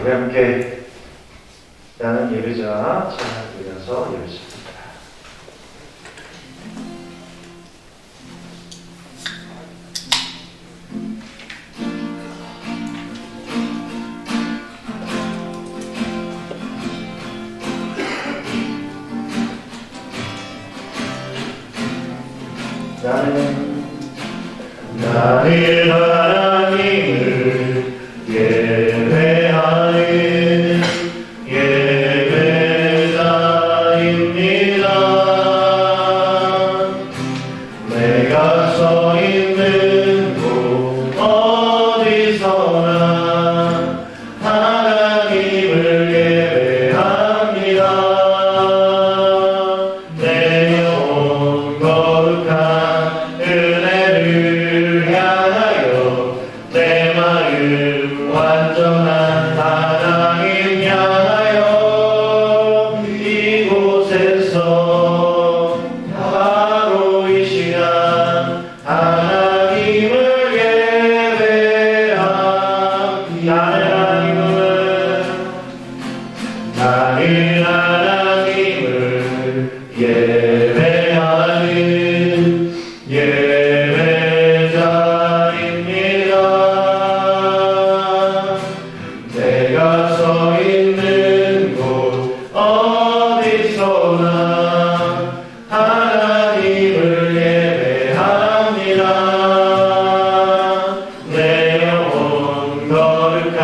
우리 함께 나는 예배자 찬양 드리면서 예배십니다. 나는 하나님을 예배하는 예배자입니다. 내가 서 있는 곳 어디서나 하나님을 예배합니다. 내 영혼 거룩한 은혜를 향하여 내 마음 완전한 하나님 향하여 이곳에서 바로 이 시간 하나님을 예배합니다. 나는 하나님을 예배하는 예배자입니다. 내가 서 있는 곳 어디서나 하나님을 예배합니다. 내 영혼 거룩한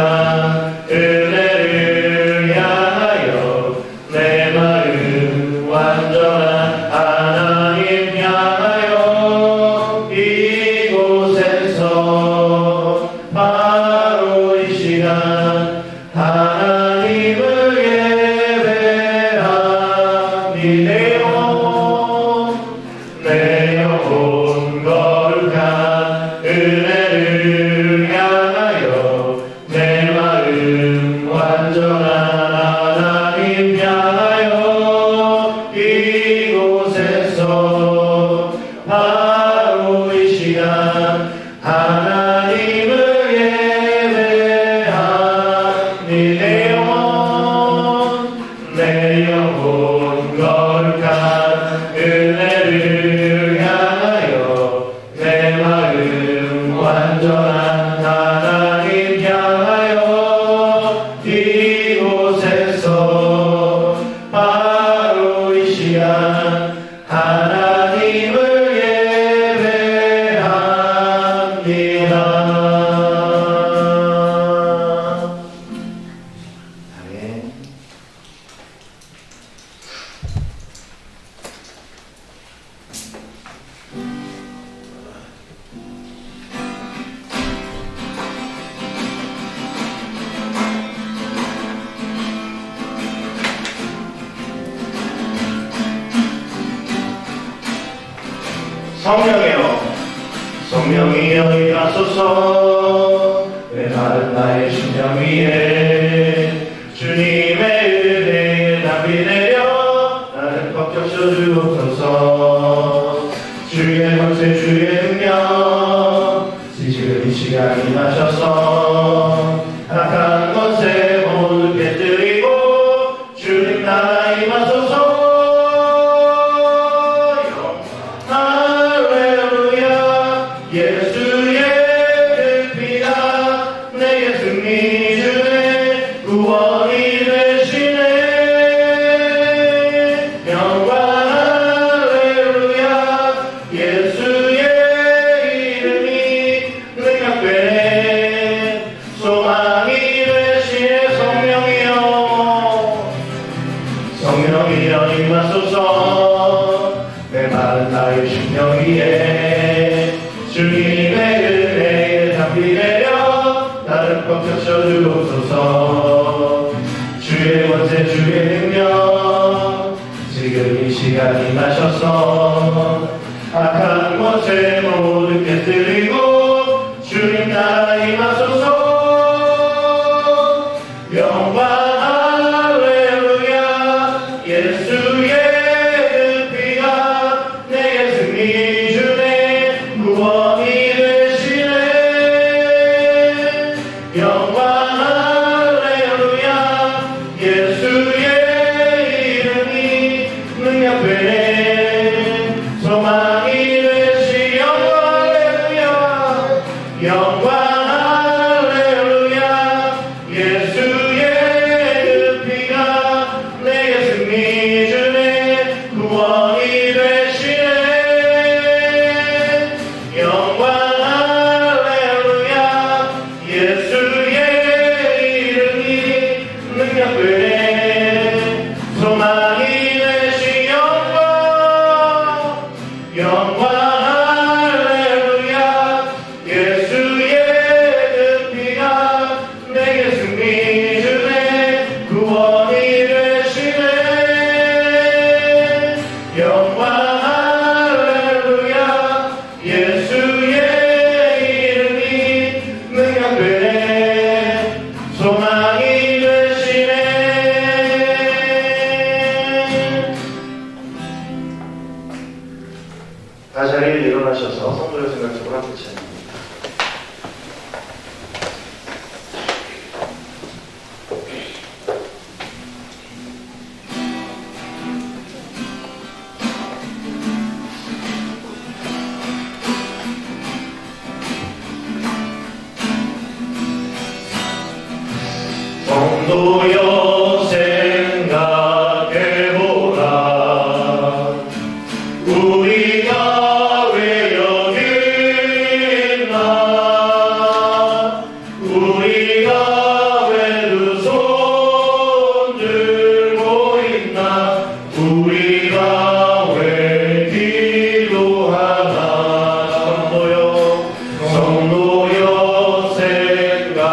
은혜를 향하여 내 마음 완전한 하나님 향하여 이곳에서 바로 이 시간 하나님을 예배합니다. 내 영혼 거룩한 은혜를 향하여 내 마음 완전한 하나님 향하여 이곳에서 바로 이 시간 하나님을 예배합니다. 내 영혼 거룩한 은혜를 향하여 내 마음 완전한 하나님 향하여 이곳에서 바로 이 시간 하나님을 예배합니다. 아멘. 성령이여, 성령이여 임하소서. 메마른 나의 심령 위에 주님의 은혜에 담비 내려 나를 꺾여 주옵소서. 주의 권세 주의 능력 지금 이 시간 임하셔서 악한 권세 모두 깨뜨리고 주님 나라 임하소서. 예수의 그 피가 내게 승리 주네 구원이 되시네. 영광 할렐루야. 예수의 이름이 능력되네. 소망이 되시네. 성령이여, 성령이여 임하소서. 메마른 나의 심령 위에 주님의 은혜에 담비 내려 나를 꽉 펴주옵소서. 주의 권세 주의 능력 지금 이 시간 임하셔서 악한 권세 모두 깨뜨리고 주님 나라 임하소서. 영광 할렐루야. 예수의 그 피가 내게 승리 주네 구원이 되시네. 영광 성도여 생각해보라. 우리가 왜 여기 있나? 우리가 왜 두 손 들고 있나? 우리가 왜 기도하나? 성도여 생각해보라.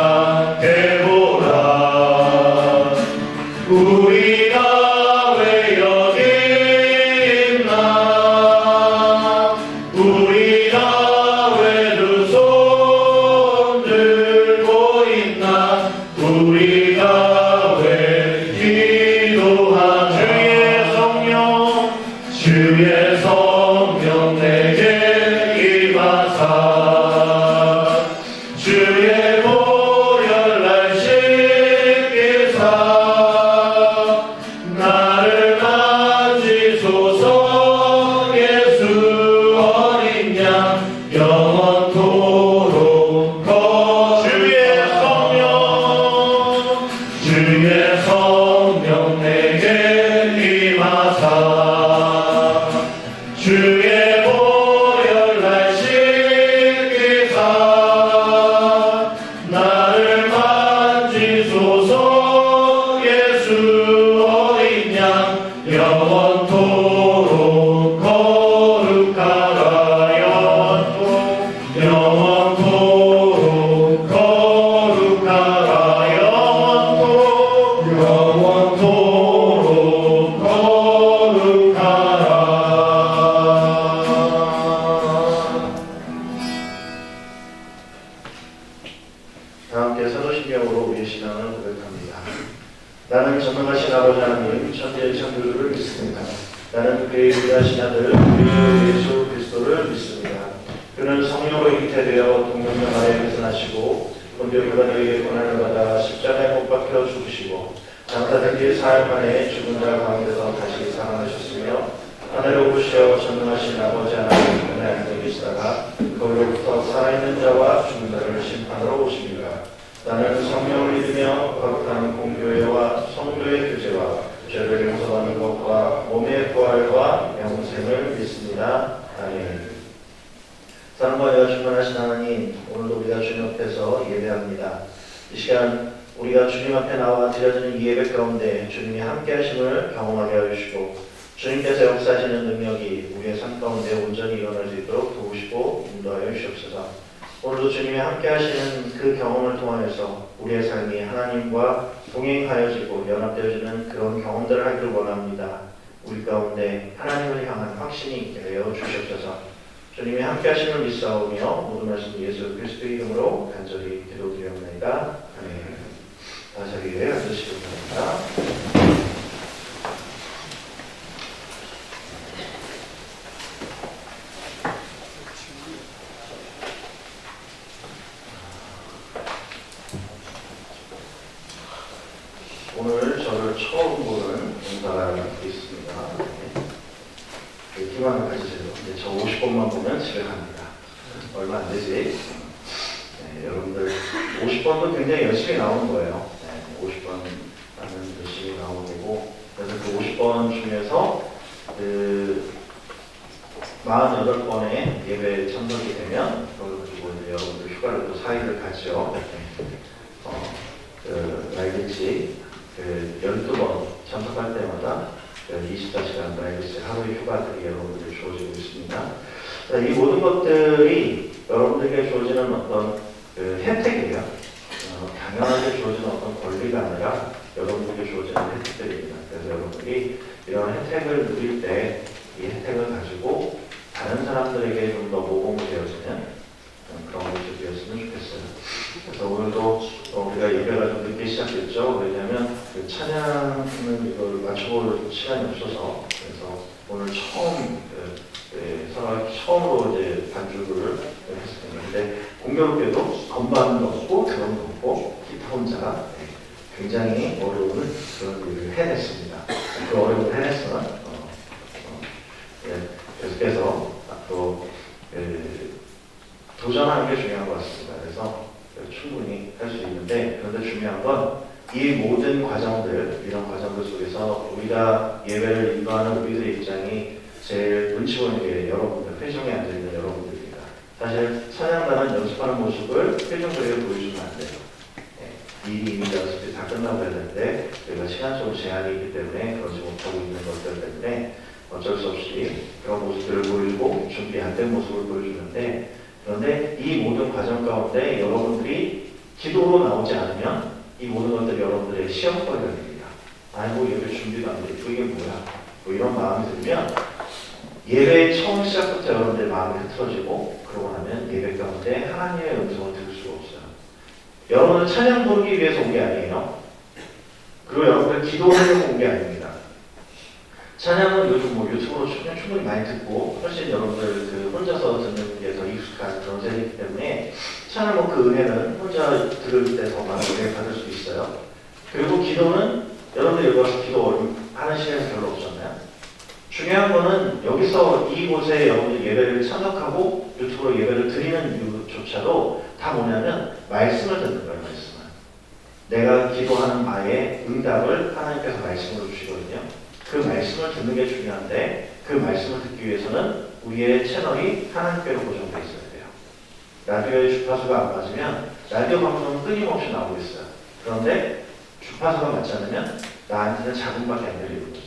우리가 왜 여기 있나? 우리가 왜 두 손 들고 있나? 우리가 왜 기도하나? 주의 성령 내게 임하사 주의 보혈 날 씻기사 나를 만지소서. 예수 어린 양 영원토록 주의 성령 내게 임하사 주의 보혈 날 씻기사 나를 만지소서. 예수 어린 양 영원토록 거룩하라. 영원토록 거룩하라. 영원토록 거룩하라. 다 함께 사도신경으로 우리의 신앙을 고백합니다. 나는 전능하신 아버지 하나님 천지의 창조주를 믿습니다. 나는 그의 위대하신 아들 우리 예수 그리스도를 믿습니다. 그는 성령으로 잉태되어 동정녀 마리아에게서 나시고 본디오 빌라도에게 고난을 받아 십자가에 못 박혀 죽으시고 장사된 뒤 사흘 만에 죽은 자 가운데서 다시 살아나셨으며 하늘에 오르시어 전능하신 아버지 하나님 은혜 안에 계시다가 거기로부터 살아있는 자와 죽은 자를 심판하러 오십니다. 나는 성령을 믿으며 거룩한 공교회와 성도의 교제와 죄를 용서받는 것과 몸의 부활과 영생을 믿습니다. 아멘. 사랑과 여와 충만하신 하나님, 오늘도 우리가 주님 앞에서 예배합니다. 이 시간 우리가 주님 앞에 나와 드려지는 이 예배 가운데 주님이 함께 하심을 경험하게 하시고 주님께서 역사하시는 능력이 우리의 삶 가운데 온전히 일어날 수 있도록 도우시고 인도하여 주시옵소서. 오늘도 주님이 함께 하시는 그 경험을 통하여서 우리의 삶이 하나님과 동행하여지고 연합되어지는 그런 경험들을 하기를 원합니다. 우리 가운데 하나님을 향한 확신이 있게 하여 주시옵소서. 주님이 함께 하심을 믿사오며 모든 말씀 예수 그리스도의 이름으로 간절히 기도드리옵나이다. 아멘. 다 자리에 앉으시기 바랍니다. 오늘 저를 처음 보는 인사가 있습니다. 기만을 가지세요. 저 50번만 보면 집에 갑니다. 얼마 안 되지? 네, 여러분들 50번도 굉장히 열심히 나온 거예요. 네, 50번은 열심히 나온 거고, 그래서 그 50번 중에서 그 48번의 예배 참석이 되면 그리고 이제 여러분들 휴가를 또 4일을 가죠. 날개치 12번 참석할 때마다 24시간 날개치 하루의 휴가들이 여러분들에게 주어지고 있습니다. 이 모든 것들이 여러분들에게 주어지는 어떤 혜택이에요. 당연하게 주어지는 어떤 권리가 아니라 여러분들에게 주어지는 혜택들입니다. 그래서 여러분들이 이런 혜택을 누릴 때 이 혜택을 가지고 다른 사람들에게 좀 더 모범되어지는 그런 모습이 되었으면 좋겠어요. 그래서 오늘도 우리가 예배가 좀 늦게 시작됐죠. 왜냐하면 그 찬양은 이걸 맞춰볼 시간이 없어서, 그래서 오늘 처음으로 이제 반주를 했습니다. 근데 공교롭게도 건반도 없고 드럼도 없고 기타 혼자 굉장히 어려운 그런 일을 해냈습니다. 그 어려운 해냈으면 계속해서 앞으로 도전하는 게 중요한 것 같습니다. 그래서 충분히 할 수 있는데, 그런데 중요한 건 이 모든 과정들, 이런 과정들 속에서 우리가 예배를 인도하는 우리들의 입장이 제일 눈치 보이는 게 여러분들, 회중에 앉아있는 여러분들입니다. 사실 찬양단은 연습하는 모습을 회중들에게 보여주면 안 돼요. 일이 이미 연습이 다 끝나고 해야 되는데 저희가 시간적으로 제한이 있기 때문에 그러지 못하고 있는 것들 때문에 어쩔 수 없이 그런 모습들을 보여주고 준비 안 된 모습을 보여주는데, 그런데 이 모든 과정 가운데 여러분들이 기도로 나오지 않으면 이 모든 것들이 여러분들의 시험거리가 됩니다. 아이고 예배 준비도 안 돼. 이게 뭐야? 뭐 이런 마음이 들면 예배 처음 시작부터 여러분들의 마음이 흐트러지고, 그러고 나면 예배 가운데 하나님의 음성을 들을 수가 없어요. 여러분은 찬양 부르기 위해서 온 게 아니에요. 그리고 여러분들 기도하려고 온 게 아닙니다. 찬양은 요즘 뭐 유튜브로 충분히 많이 듣고 훨씬 여러분들 그 혼자서 듣는 게 더 익숙한 그런 세대이기 때문에 찬양 그 은혜는 혼자 들을 때 더 많은 은혜 받을 수 있어요. 그리고 기도는 여러분들 여기 와서 기도하는 시간이 별로 없잖아요. 중요한 거는 여기서 이곳에 여러분들 예배를 참석하고 유튜브로 예배를 드리는 이유조차도 다 뭐냐면 말씀을 듣는 거예요. 말씀을. 내가 기도하는 바에 응답을 하나님께서 말씀으로 주시거든요. 그 말씀을 듣는 게 중요한데, 그 말씀을 듣기 위해서는 우리의 채널이 하나님께로 고정되어 있어야 돼요. 라디오의 주파수가 안 맞으면 라디오 방송은 끊임없이 나오고 있어요. 그런데 주파수가 맞지 않으면 나한테는 자금밖에 안 들리는 거죠.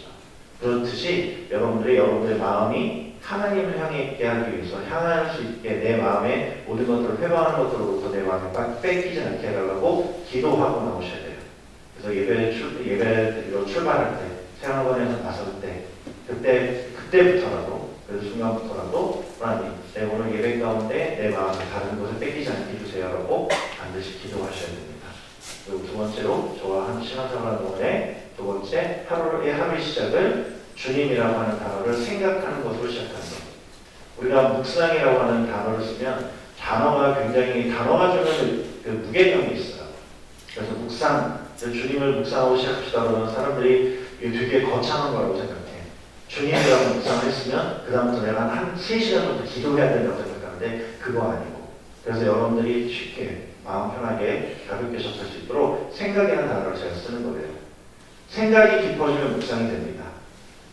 그렇듯이 여러분들의 마음이 하나님을 향해 있게 하기 위해서 향할 수 있게 내 마음에 모든 것들을 회방하는 것들로부터 내 마음에 뺏기지 않게 해달라고 기도하고 나오셔야 돼요. 그래서 예배로 출발할 때, 생활관에서 나설 때, 그때부터라도, 그 순간부터라도 하나님, 내 오늘 예배 가운데 내 마음을 다른 곳에 뺏기지 않게 해주세요라고 반드시 기도하셔야 됩니다. 그리고 두 번째로, 저와 한 신앙생활 동안에 두 번째, 하루의 시작을 주님이라고 하는 단어를 생각하는 것으로 시작하는 것. 우리가 묵상이라고 하는 단어를 쓰면 단어가 주는 그 무게감이 있어요. 그래서 주님을 묵상하고 시작합시다 그러면 사람들이 되게 거창한 거라고 생각해. 주님이라고 묵상을 했으면 그 다음부터 내가 한 3시간 정도 기도해야 된다고 생각하는데 그거 아니고, 그래서 여러분들이 쉽게 마음 편하게 가볍게 접할 수 있도록 생각이라는 단어를 제가 쓰는 거예요. 생각이 깊어지면 묵상이 됩니다.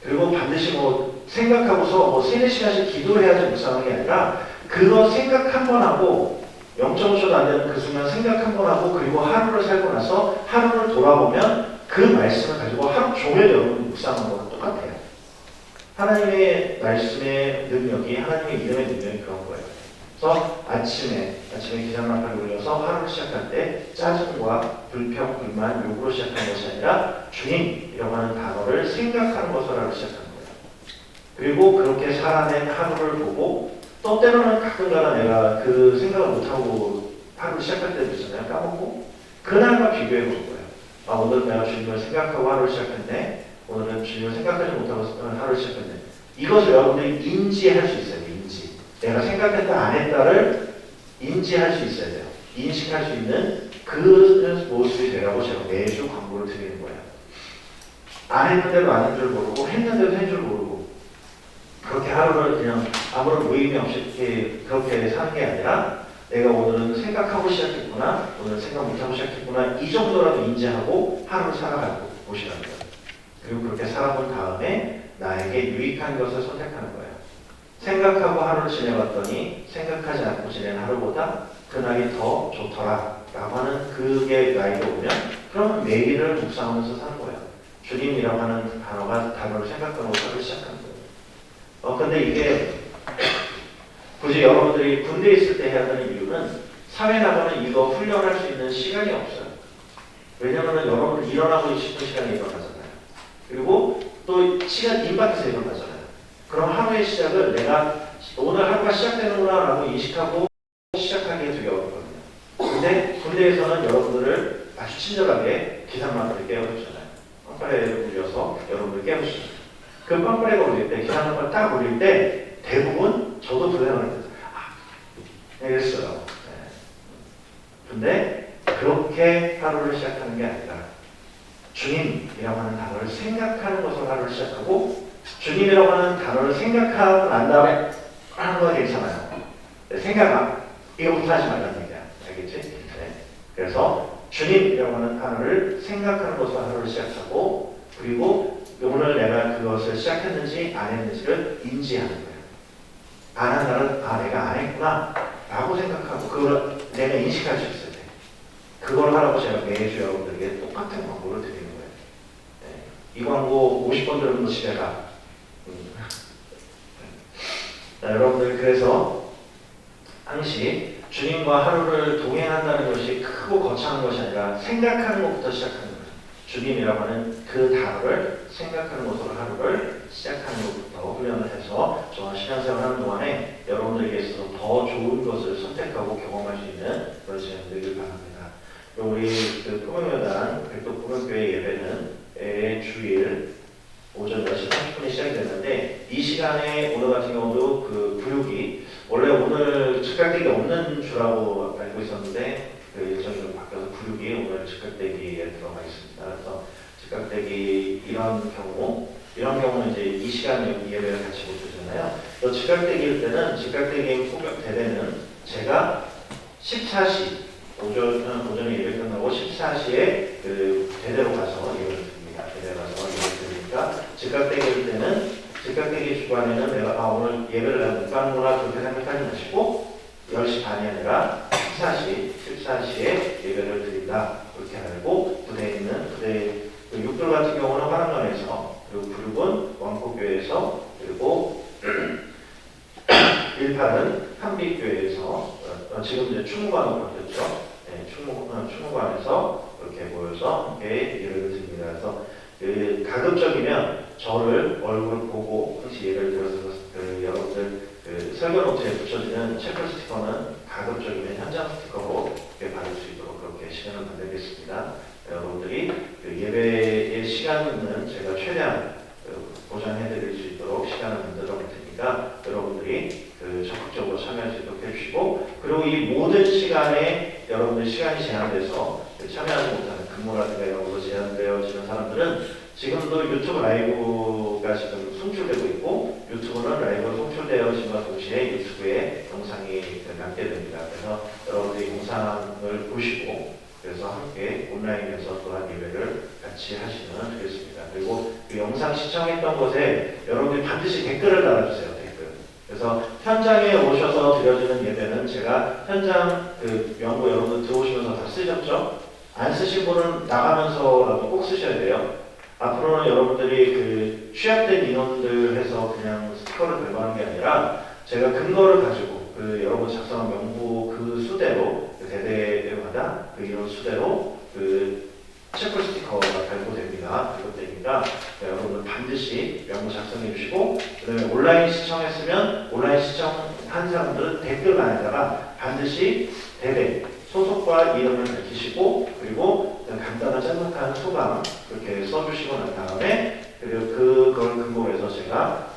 그리고 반드시 생각하고서 3-4시간씩 기도를 해야지 묵상하는 게 아니라, 그거 생각 한 번 하고 0.5초도 안 되는 그 순간 생각 한 번 하고, 그리고 하루를 살고 나서 하루를 돌아보면 그 말씀을 가지고 하루 종일 여러분이 묵상하는 거랑 똑같아요. 하나님의 말씀의 능력이, 하나님의 이름의 능력이 그런 거예요. 그래서 아침에 기상나팔을 울려서 하루를 시작할 때 짜증과 불평, 불만, 욕으로 시작하는 것이 아니라 주님이라고 하는 단어를 생각하는 것으로 하루를 시작하는 거예요. 그리고 그렇게 살아낸 하루를 보고, 또 때로는 가끔가다 내가 그 생각을 못하고 하루 시작할 때도 있잖아요. 까먹고. 그날과 비교해 보는 거예요. 오늘 내가 주님을 생각하고 하루를 시작했네. 오늘은 주님을 생각하지 못하고 하루를 시작했네. 이것을 여러분들이 인지할 수 있어야 돼요. 인지. 내가 생각했다 안 했다를 인지할 수 있어야 돼요. 인식할 수 있는 그 모습이 되라고 제가 매주 광고를 드리는 거예요. 안 했는데도 안 한 줄 모르고 했는데도 한 줄 모르고 그렇게 하루를 그냥 아무런 의미 없이 그렇게 사는 게 아니라, 내가 오늘은 생각하고 시작했구나, 오늘 생각 못하고 시작했구나, 이 정도라도 인지하고 하루를 살아가고 보시라는 거예요. 그리고 그렇게 살아본 다음에 나에게 유익한 것을 선택하는 거예요. 생각하고 하루를 지내봤더니 생각하지 않고 지낸 하루보다 그날이 더 좋더라 라고 하는 그게 나에게 오면, 그러면 매일을 묵상하면서 사는 거예요. 주님이라고 하는 단어를 생각하고 하루를 시작하는 거예요. 근데 이게 굳이 여러분들이 군대에 있을 때 해야 되는 이유는, 사회 나가면 이거 훈련할 수 있는 시간이 없어요. 왜냐하면 여러분들 일어나고 싶은 시간에 일어나잖아요. 그리고 또 시간 임박해서 일어나잖아요. 그럼 하루의 시작을 내가 오늘 하루가 시작되는구나 라고 인식하고 시작하기가 되게 어렵거든요. 근데 군대에서는 여러분들을 아주 친절하게 기상만을 깨워주잖아요. 빵빠레를 울려서 여러분들 깨우시죠. 그 빵빠레가 울릴 때, 기상만을 딱 울릴 때 대부분, 저도 부대원을 했어요. 이랬어요. 네. 근데 그렇게 하루를 시작하는 게 아니라, 주님이라고 하는 단어를 생각하는 것으로 하루를 시작하고, 주님이라고 하는 단어를 생각하고 난 다음에 하는 건 괜찮아요. 생각, 이거부터 하지 말라는 얘기야. 알겠지? 네. 그래서 주님이라고 하는 단어를 생각하는 것으로 하루를 시작하고, 그리고 오늘 내가 그것을 시작했는지 안 했는지를 인지하는 거예요. 안 한 날은 내가 안 했구나 라고 생각하고 그걸 내가 인식할 수 있어야 돼. 그걸 하라고 제가 매주 여러분들에게 똑같은 광고를 드리는 거예요. 이 광고 50번 들으면 집에 가. 자, 여러분들 그래서 항시 주님과 하루를 동행한다는 것이 크고 거창한 것이 아니라 생각하는 것부터 시작하는 거예요. 주님이라고 하는 그 단어를 생각하는 것으로 하루를 시작하는 것부터 훈련을 해서 저와 신앙생활 하는 동안에 여러분들에게 있어서 더 좋은 것을 선택하고 경험할 수 있는 그런 시간이 되길 바랍니다. 우리 꿈명여단 백도꿈명교회 예배는 주일 오전 10시 30분에 시작이 됐는데, 이 시간에 오늘 같은 경우도 그 부육이 원래 오늘 즉각대기 없는 주라고 알고 있었는데 그 일정이 좀 바뀌어서 부육이 오늘 즉각대기에 들어가 있습니다. 그래서 즉각대기 이런 경우는 이제 이 시간에 예배를 같이 못 드잖아요. 또 즉각대기일 때는 즉각대기 폭격 대대는 제가 14시 오전에 예배 끝나고 14시에 그 대대로 가서 예배를 드립니다. 대대로 가서 예배를 드리니까 즉각대기일 때는 즉각대기 주간에는 내가 오늘 예배를 못 가는구나 그렇게 생각하지 마시고 10시 반이 아니라 14시에 예배를 드린다 그렇게 알고, 부대 육들 같은 경우는 화랑강에서, 그리고 부륙은 왕포교회에서, 그리고 18은 한빛교회에서, 지금 이제 충무관으로 바뀌었죠. 네, 충무관에서 이렇게 모여서 함께 예배를 드립니다. 그래서 가급적이면 저를 얼굴 보고, 혹시 예를 들어서 여러분들 설교 노트에 붙여지는 체크 스티커는 가급적이면 현장 스티커로 받을 수 있도록 그렇게 시간을 만들겠습니다. 여러분들이 예배의 시간은 제가 최대한 보장해드릴 수 있도록 시간을 만들어 볼 테니까 여러분들이 적극적으로 참여할 수 있도록 해주시고, 그리고 이 모든 시간에 여러분들 시간이 제한돼서 참여하지 못하는 근무라든가 이런 걸로 제한되어지는 사람들은 지금도 유튜브 라이브가 지금 송출되고 있고, 유튜브는 라이브가 송출되어짐과 동시에 유튜브에 영상이 남게 됩니다. 그래서 여러분들이 영상을 보시고 그래서 함께 온라인에서 또한 예배를 같이 하시면 되겠습니다. 그리고 그 영상 시청했던 것에 여러분들이 반드시 댓글을 달아주세요. 댓글. 그래서 현장에 오셔서 드려지는 예배는 제가 현장 명부 여러분들 들어오시면서 다 쓰셨죠? 안 쓰신 분은 나가면서라도 꼭 쓰셔야 돼요. 앞으로는 여러분들이 취합된 인원들 해서 그냥 스티커를 발급하는 게 아니라 제가 근거를 가지고 여러분 작성한 명부 수대로 대대마다 인원 수대로 체크 스티커가 발급됩니다. 발급되니까 여러분들 반드시 명부 작성해 주시고, 그다음에 온라인 시청했으면 온라인 시청한 사람들은 댓글란에다가 반드시 대대 소속과 이름을 밝히시고, 그리고 간단한 짤막한 소감 그렇게 써주시고 난 다음에 그걸 근거로 해서 제가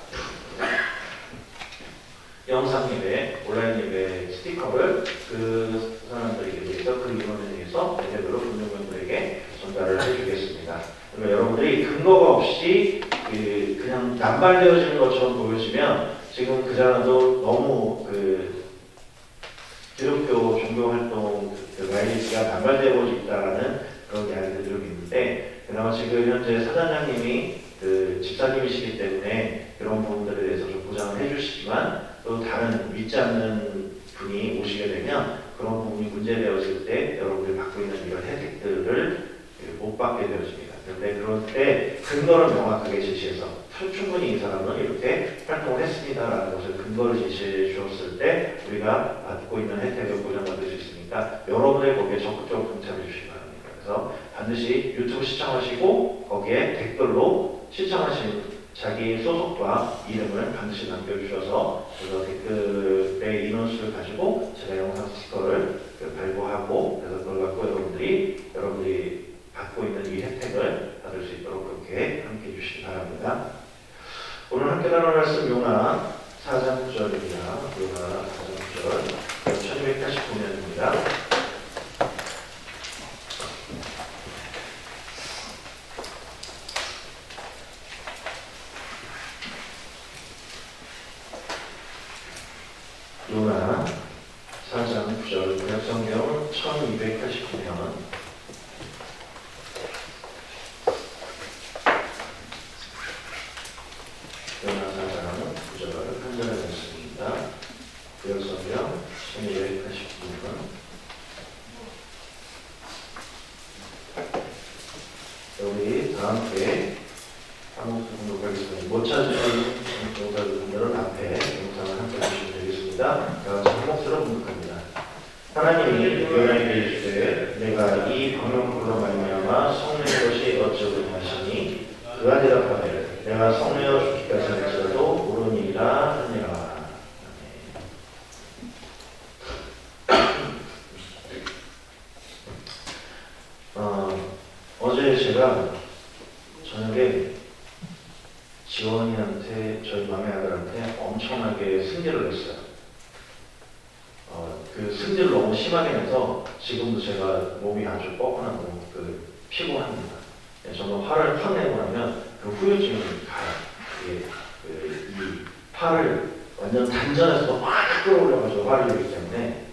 영상 예배, 온라인 예배 스티커를 그 사람들에게 대해서 그 인원에 대해서 대대로 분명분들에게 전달을 해주겠습니다. 그러면 여러분들이 근거가 없이 그냥 남발되어지는 것처럼 보여지면 지금 그 사람도 너무 기독교 종교활동 라이브가 남발되고 있다라는 그런 이야기들이 좀 있는데, 그나마 지금 현재 사단장님이 집사님이시기 때문에 그런 부분들에 대해서 좀 보장을 해주시지만, 또 다른 믿지 않는 분이 오시게 되면 그런 부분이 문제되었을 때 여러분들이 받고 있는 이런 혜택들을 못 받게 되어집니다. 그런데 그럴 때 근거를 명확하게 제시해서 충분히 이 사람은 이렇게 활동을 했습니다라는 것을 근거를 제시해 주었을 때 우리가 받고 있는 혜택을 보장받을 수 있으니까 여러분의 거기에 적극적으로 동참해 주시기 바랍니다. 그래서 반드시 유튜브 시청하시고 거기에 댓글로 시청하신 자기 소속과 이름을 반드시 남겨주셔서 그래서 댓글의 인원수를 가지고 제가 영상 스티커를 발부하고, 그래서 그걸 갖고 여러분들이 받고 있는 이 혜택을 받을 수 있도록 그렇게 함께 해주시기 바랍니다. 오늘 함께 나눌 말씀 요나 4장 9절입니다. 요나 4장 9절 1289년입니다. 요나 4장 9절 구약성경 1289년 다 함께 한 목소리 공독하겠습니다. 못 찾으신 동사분들은 앞에 영상을 함께 보시면 되겠습니다. 다 같이 한 목소리로 공독합니다. 하나님이 요나에게 이르시되 내가 이 광명불로 말미암아 성내는 것이 어찌오든 하시니 그가 대답하되 내가 성내어 죽기까지 할지라도 오르니라 하니라. 어제 제가 저녁에 지원이한테 저희 막내 아들한테 엄청나게 승질을 냈어요. 그 승질을 너무 심하게 내서 지금도 제가 몸이 아주 뻐근하고 피곤합니다. 정말 화를 확 내고 나면 그 후유증이 가요. 이 팔을 완전 단전에서 확 끌어올려가지고 화를 내기 때문에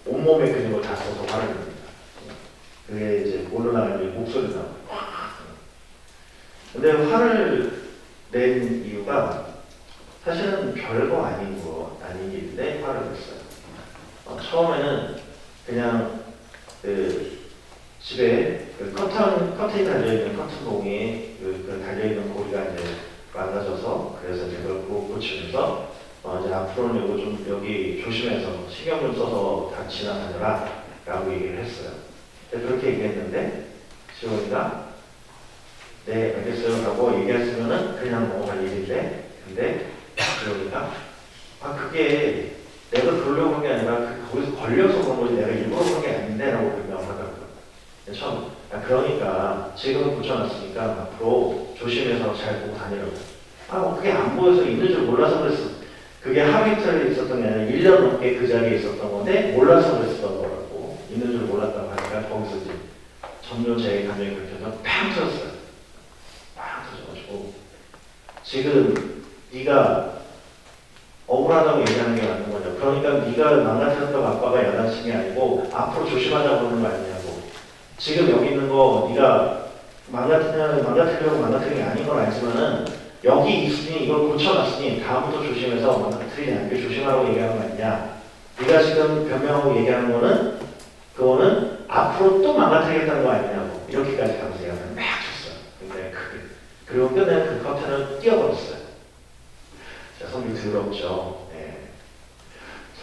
온몸의 근육을 다 써서 화를 냅니다. 그게 이제 올라가는 목소리 나고. 근데 화를 낸 이유가 사실은 별거 아닌 일인데 화를 냈어요. 처음에는 그냥 집에 커튼이 달려있는 커튼봉에 달려있는 고리가 이제 망가져서 그래서 이제 그걸 고치면서 이제 앞으로는 이거 좀 여기 조심해서 신경 좀 써서 다치나 다녀라 라고 얘기를 했어요. 그렇게 얘기했는데 지원이가 네 알겠어요 라고 얘기했으면은 그냥 넘어갈 일인데 근데 지원이가 그게 내가 그러려고 한 게 아니라 거기서 걸려서 그런 거지 내가 일부러 그런 게 아닌데 라고 변명하더라고요. 처음 그러니까 지금은 고쳐놨으니까 앞으로 조심해서 잘 보고 다니라고. 그게 안 보여서 있는 줄 몰라서 그랬어. 그게 하루 이틀 있었던 게 아니라 1년 넘게 그 자리에 있었던 건데 몰라서 그랬었던 거라고. 있는 줄 몰랐다고 하니까 거기서 이제 전조제의 감정이 그렇게 팡 터졌어요. 팡 터져가지고 지금 네가 억울하다고 얘기하는 게 맞는 거죠. 그러니까 네가 망가뜨렸다고 아빠가 야단친 게 아니고 앞으로 조심하자고 그러는 거 아니냐고. 지금 여기 있는 거 네가 망가뜨리려고 망가뜨린 게 아닌 건 알지만은 여기 있으니 이걸 고쳐놨으니 다음부터 조심해서 망가뜨리지 않게 조심하라고 얘기하는 거 아니냐. 네가 지금 변명하고 얘기하는 거는 그거는 앞으로 또 망가뜨리겠다는 거 아니냐고. 이렇게까지 가면서 얘기하면 막 쳤어요. 근데 그리고 끝내 그 커튼을 띄워버렸어요. 자, 성질 더럽죠. 네.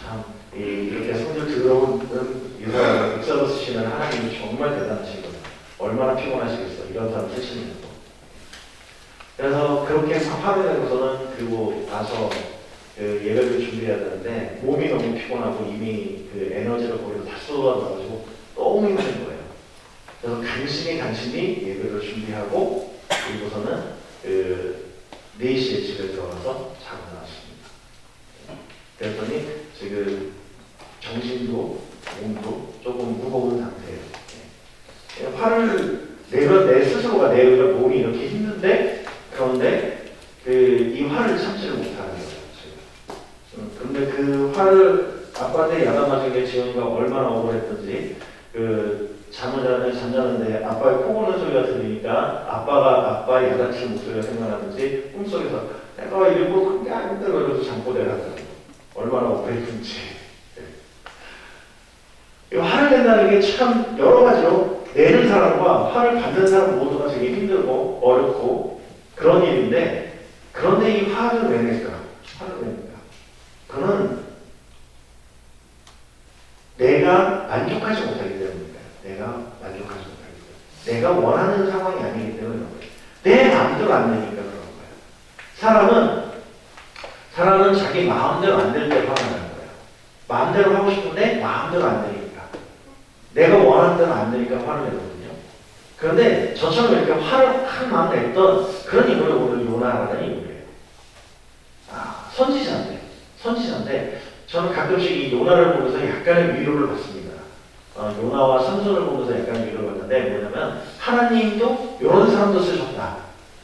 참 이렇게 성질 더러운 육사로 쓰시는 하나님이 정말 대단하신 거예요. 얼마나 피곤하시겠어. 이런 사람 쓰시는 거. 그래서 그렇게 화를 내고서는 그리고 나서 예배를 준비해야 되는데 몸이 너무 피곤하고 이미 그 에너지를 거기서 다 쏟아놔가지고 너무 힘든 거예요. 그래서 간신히 예배를 준비하고 그리고서는 4시에 집에 들어가서 자고 나왔습니다. 그랬더니 지금 정신도 몸도 조금 무거운 상태예요. 화를 내 스스로가 내 몸이 이렇게 힘든데 그런데 이 화를 참지를 못하는 거예요. 그런데 그 화를 아빠한테 야단맞은 게 지원이가 얼마나 억울했던지 잠을 잠자는데 아빠의 코 고는 소리가 들리니까 아빠의 야단치는 목소리가 생각나는지 꿈속에서 내가 일부러 그런 게 아닌데 그러면서 잠꼬대를 하더라고요. 얼마나 억울했는지. 화를 낸다는 게 참 여러 가지로 내는 사람과 화를 받는 사람 모두가 되게 힘들고 어렵고 그런 일인데 그런데 이 화를 왜 낼까? 화를 왜 낼까? 그는 내가 만족하지 못하기 때문입니다. 내가 만족하지 못하기 때문에. 내가 원하는 상황이 아니기 때문에 그런 거예요. 내 마음대로 안 되니까 그런 거예요. 사람은 자기 마음대로 안 될 때 화가 나는 거예요. 마음대로 하고 싶은데 마음대로 안 되니까. 내가 원하는 대로 안 되니까 화를 내거든요. 그런데 저처럼 이렇게 화를 한 마음 냈던 그런 인물이 오늘 요나라는 인물이에요. 선지자인데 저는 가끔씩 이 요나를 보면서 약간의 위로를 받습니다. 요나와 삼손을 보면서 약간 위로를 받는데 뭐냐면 하나님도 이런 사람도 쓰셨다.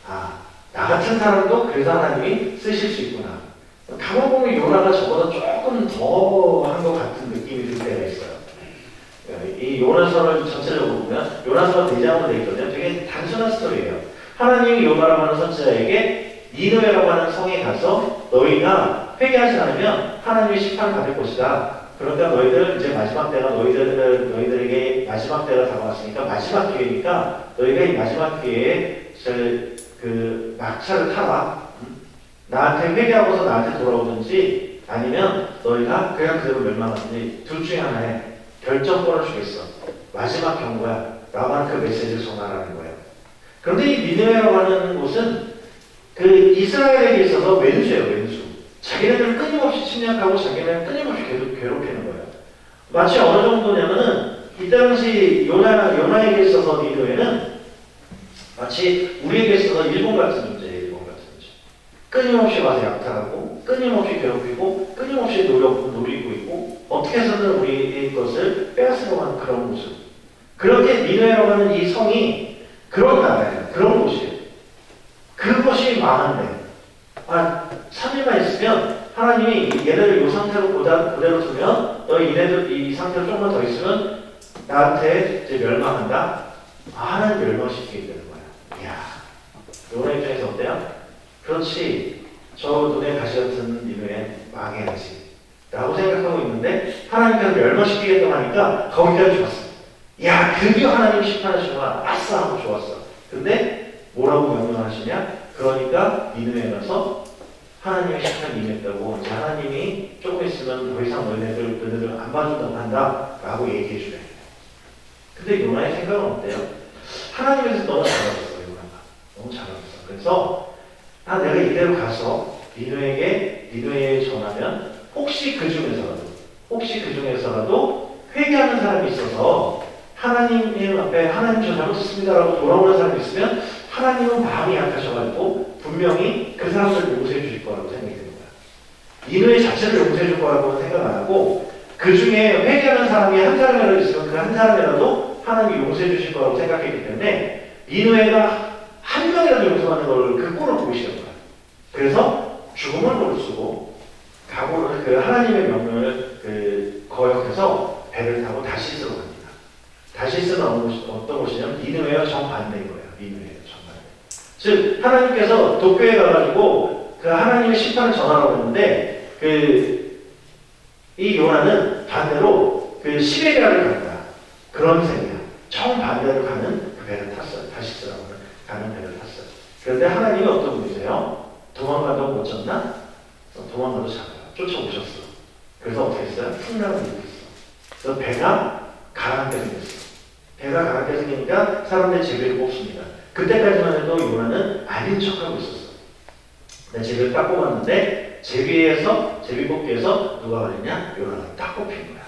나 같은 사람도 그래서 하나님이 쓰실 수 있구나. 가만 보면 요나가 저보다 조금 더 한 것 같은 느낌이 들 때가 있어요. 이 요나서를 전체적으로 보면 요나서가 4장으로 되어 있거든요. 되게 단순한 스토리예요. 하나님이 요나라고 하는 선지자에게 니느웨라고 하는 성에 가서 너희가 회개하지 않으면 하나님의 심판을 받을 것이다. 그러니까 너희들 이제 마지막 때가 너희들에게 마지막 때가 다가왔으니까 마지막 기회니까 너희가 이 마지막 기회에 그 막차를 타라. 나한테 회개하고서 나한테 돌아오든지 아니면 너희가 그냥 그대로 멸망하든지 둘 중에 하나에 결정권을 주겠어. 마지막 경고야. 라고 하는 그 메시지를 전하라는 거예요. 그런데 이 니느웨라고 하는 곳은 그 이스라엘에게 있어서 왼수예요, 왼수. 자기네들을 끊임없이 침략하고 자기네를 끊임없이 계속 괴롭히는 거예요. 마치 어느 정도냐면은 이때 당시 요나에게 있어서 니느웨는 마치 우리에게 있어서 일본 같은 존재예요, 일본 같은 존재. 끊임없이 와서 약탈하고 끊임없이 괴롭히고 끊임없이 노리고 있고 어떻게 해서든 우리의 것을 빼앗으려고 하는 그런 모습. 그렇게 니느웨라고 하는 이 성이 그런 나라예요. 그런 곳이에요. 그것이 망한데 3일만 있으면 하나님이 얘네를 이 상태로 그대로 두면 너 얘네들 이 상태로 조금만 더 있으면 나한테 이제 멸망한다. 하나님 멸망시키게 되는 거야. 이야, 요나 입장에서 어때요? 그렇지, 저 눈에 가시 같은 니느웨 망해야지 라고 생각하고 있는데 하나님께서 멸망시키겠다고 하니까 거기까지 좋았어. 야, 드디어 하나님 심판하시구나. 아싸 하고 좋았어. 근데 뭐라고 명령하시냐? 그러니까 니느웨에 가서 하나님의 심판이 임했다고, 이제 하나님이 조금 있으면 더 이상 너희들 안 봐준다고 한다 라고 얘기해 주래. 근데 요나의 생각은 어때요? 하나님에서 너무 잘하셨어. 요나가 너무 잘하셨어. 그래서 내가 이대로 가서 니느웨에 전하면 혹시 그 중에서라도 회개하는 사람이 있어서 하나님 앞에 하나님 저 잘못했습니다 라고 돌아오는 사람이 있으면 하나님은 마음이 약하셔가지고 분명히 그 사람을 용서해 주실 거라고 생각이 됩니다. 니느웨 자체를 용서해 줄 거라고 생각 안 하고 그 중에 회개하는 사람이 한 사람이라도 있으면 그 한 사람이라도 하나님이 용서해 주실 거라고 생각했기 때문에 니느웨가 한 명이라도 용서하는 걸 그 꼴을 보고 싶은 거예요. 그래서 죽음을 무릅쓰고 각오를 그 하나님의 명령을 거역해서 배를 타고 다시스로 갑니다. 다시스는 어떤 곳이냐면 니느웨와 정반대인 거예요. 니느웨와 정반대. 즉 하나님께서 도쿄에 가가지고 그 하나님의 심판을 전하라고 했는데 이 요나는 반대로 그 시베리아를 간다. 그런 셈이야. 정반대로 가는 그 배를 탔어요. 다시스라고 가는 배를 탔어요. 그런데 하나님이 어떤 분이세요? 도망가도 못 쳤나? 도망가도 잡아요. 쫓아오셨어. 그래서 어떻게 했어요? 풍랑을 일으켰어. 그래서 배가 가라앉게 생겼어. 배가 가라앉게 생기니까 사람들이 제비를 뽑습니다. 그때까지만 해도 요나는 아닌 척하고 있었어. 근데 제비를 딱 뽑았는데 제비 뽑기에서 누가 걸렸냐? 요나가 딱 뽑힌 거야.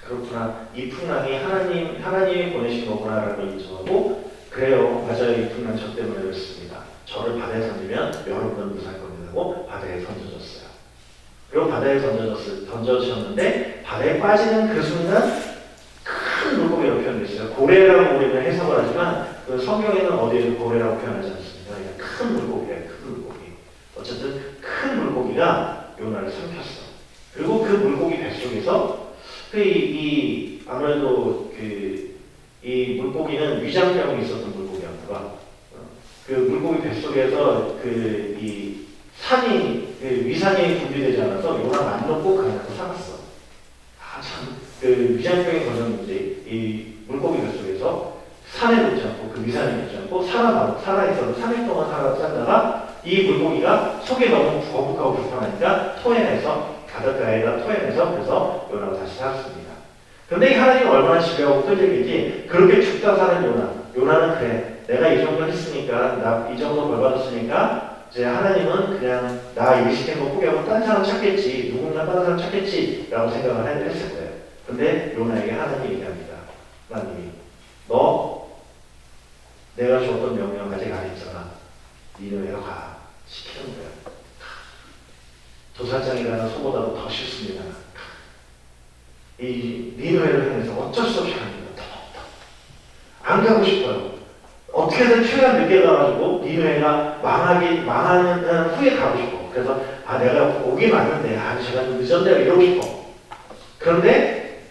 그렇구나. 이 풍랑이 하나님이 보내신 거구나라고 인정하고, 그래요. 맞아요. 이 풍랑 저 때문에 그렇습니다. 저를 바다에 던지면 여러분은 무사할 겁니다 하고 바다에 던져졌어요. 그리고 바다에 던져졌는데 바다에 빠지는 그 순간 큰 물고기라고 표현됐어요. 고래라고 우리는 해석을 하지만 그 성경에는 어디에도 고래라고 표현하지 않습니다. 그냥 큰 물고기예요. 큰 물고기. 어쨌든 큰 물고기가 요나를 삼켰어. 그리고 그 물고기 뱃속에서 아무래도 이 물고기는 위장병이 있었던 물고기였나 봐. 그 물고기 뱃속에서 위산이 분비되지 않아서 요나가 안 먹고 그냥 살았어. 그 위장병에 걸렸는데 이 물고기 뱃속에서 산에 놓지 않고 그 위산에 놓지 않고 살아있어서 3일 동안 살다가 이 물고기가 속에 너무 거북하고 불편하니까 바닷가에다 토해내서 그래서 요나가 다시 살았습니다. 그런데 하나님은 얼마나 지배하고 끈질기지, 그렇게 죽다 사는 요나는 그래, 내가 이 정도 했으니까, 나 이 정도 벌 받았으니까 이제 하나님은 그냥 나 일 시킨 거 포기하고 딴 사람 찾겠지, 누군가 딴 사람 찾겠지 라고 생각을 했을 거예요. 근데 요나에게 하나님이 얘기합니다. 하나님이 너 내가 줬던 명령 아직 안 했잖아. 니느웨로 가. 시키는 거야. 도살장이라는 소보다도 더 싫습니다. 이 니느웨를 향해서 어쩔 수 없이 갑니다. 안 가고 싶어요. 어떻게든 최대한 늦게 가가지고 니느웨가 망하는 후에 가고 싶어. 그래서 내가 오긴 왔는데 제가 좀 늦었네요 이러고 싶어. 그런데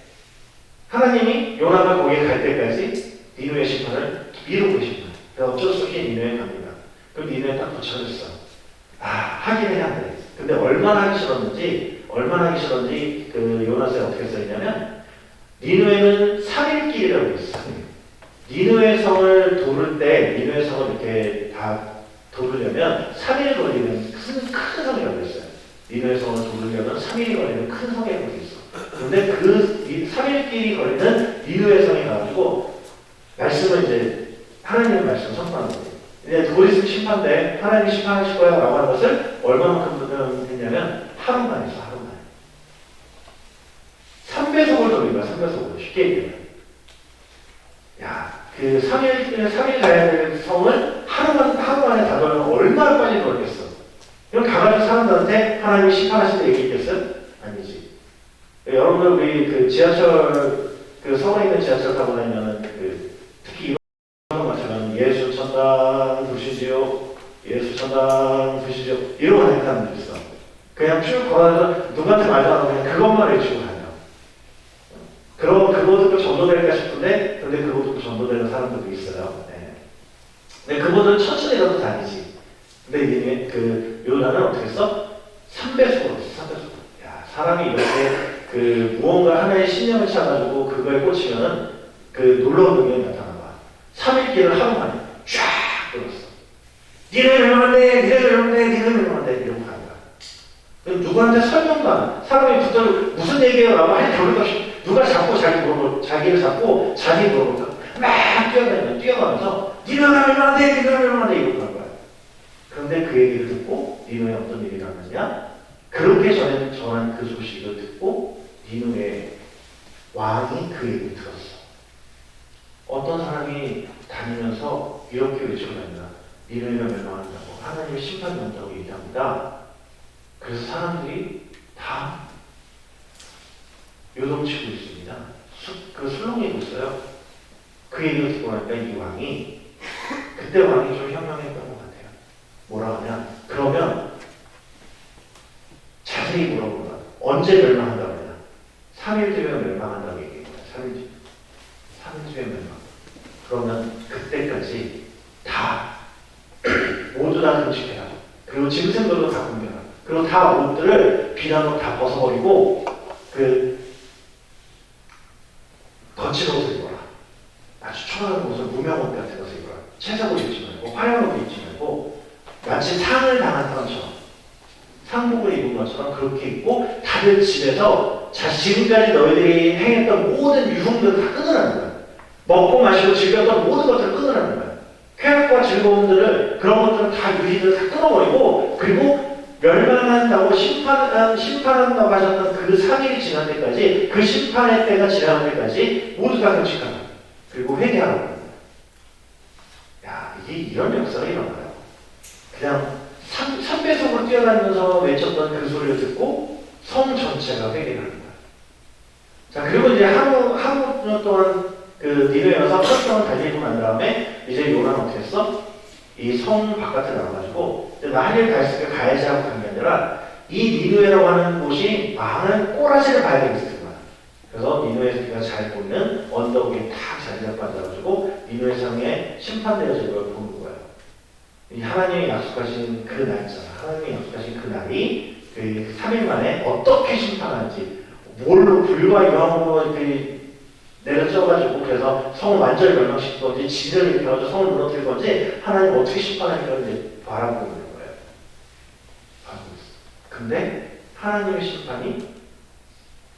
하나님이 요나가 거기에 갈 때까지 니느웨 심판을 미루고 계신 거예요. 그래서 어쩔 수 없이 니느웨에 갑니다. 그럼 니느웨에 딱 도착했어. 하긴 해야 돼. 근데 얼마나 하기 싫었는지 그 요나스의 니느웨 성을 도를 때, 니느웨 성을 이렇게 다 도르려면 3일 걸리는 큰 성이라고 했어요. 니느웨 성을 도르려면 3일이 걸리는 큰 성이라고 했어. 그런데 그 3일끼리 걸리는 니느웨 성이 가가지고 말씀을 이제 하나님의 말씀을 선포하는 거예요. 이제 곧 있으면 심판대 하나님이 심판하실 거야 라고 하는 것을 얼마만큼 했냐면 하루만 했어. 하루만. 3배속을 돌린 거야. 3배속을. 쉽게 얘기하면. 야, 그 3일 가야 되는 성을 하루 만에 다 돌면 얼마나 빨리 돌겠어. 이건 가가지고 사람들한테 하나님이 심판하실 때 얘기했겠어요? 아니지. 여러분들 우리 그 지하철, 그 서울에 있는 지하철 타고 다니면은 특히 이런 것처럼 예수 천당 부시지요. 예수 천당 부시지요. 이러고 다니는 사람들 있어. 그냥 쭉 걸어서 누구한테 말도 안 하고 그냥 그것만 외치고 다녀. 그럼 그것도 전도될까 싶은데, 근데 그것도 전도되는 사람들도 있어요. 네. 근데 그분들은 천천히라도 다니지. 근데 이게 그 요나는 어떻게 했어? 3배속으로 했어. 3배속으로. 야, 사람이 이렇게 그 무언가 하나의 신념을 찾아가지고 그거에 꽂히면은 그 놀라운 능력이 나타나는 거야. 3일 길을 하루 만에 쫙 끌었어. 니네 멸망한대, 니네 멸망한대, 니네 멸망한대 이러고 가는 거야. 그럼 누구한테 설명도 안 해. 사람이 붙어 무슨 얘기라고 할 겨를도 없이 누가 자꾸 자기를 잡고 자기 물어볼까? 막 뛰어가면서 니네가 멸망한대, 니네가 멸망한대 이러고 가는 거야. 그런데 그 얘기를 듣고 니누에 어떤 일이 일어났냐? 그렇게 전한 그 소식을 듣고 니누의 왕이 그 얘기를 들었어. 어떤 사람이 다니면서 이렇게 외치고 다닌다. 니누에가 멸망한다고 하나님의 심판이 온다고 얘기합니다. 그래서 사람들이 다 요동치고 있습니다. 그 술렁이고 있어요. 그 얘기를 듣고 나니까 이 왕이 그때 왕이 좀 현명했던 것 같아요. 뭐라 하냐? 그러면 자세히 물어보면 언제 멸망한다고 하냐? 3일 뒤에 멸망한다고 얘기해요. 3일 뒤에 멸망. 그러면 그때까지 다 모두 다 금식해라. 그리고 짐승들도 다 굶겨라. 그리고 다 옷들을 비난으로 다 벗어버리고 거친 옷을 입어라. 아주 초라한 옷을 무명옷 같은 것을 입어라. 채색옷 입지 말고 화려한 옷 입지 말고 마치 상을 당한 사람처럼 상복을 입은 것처럼 그렇게 입고 다들 집에서 지금까지 너희들이 행했던 모든 유흥들을 다 끊으라는 거야. 먹고 마시고 즐겼던 모든 것들을 끊으라는 거야. 쾌락과 즐거움들을 그런 것들을 다 유희들을 다 끊어버리고 그리고 멸망한다고 심판한다고 하셨던 그 3일이 지난 때까지 그 심판의 때가 지나는 때까지 모두 다 금식하라. 그리고 회개하라고 합니다. 야, 이게 이런 역사가 일어나요. 그냥 3배속으로 뛰어다니면서 외쳤던 그 소리를 듣고 성 전체가 회개를 하는 거야. 자, 그리고 이제 하루 동안 그 니느웨 와서 하루 동안 달리고 난 다음에 이제 요나는 어떻게 했어? 이 성 바깥에 나와가지고 나 할 일 다 했으니까 가야지 하고 간 게 아니라 이 니느웨라고 하는 곳이 많은 꼬라지를 봐야 되겠을 거야. 그래서 니느웨가 잘 보이는 언덕 위에 탁 자리 잡고 앉아가지고 니느웨 성에 심판되어질 걸 보는 거예요. 이 하나님이 약속하신 그 날 있잖아. 하나님이 약속하신 그 날이 그 3일 만에 어떻게 심판하는지 뭘로 불과 영으로 내려져가지고 그래서 성을 완전히 멸망시킬 건지 진을 일으켜가지고 성을 무너뜨릴 건지 하나님 어떻게 심판할 건지 바라보고 있는 거예요. 바라보고 있어. 근데 하나님의 심판이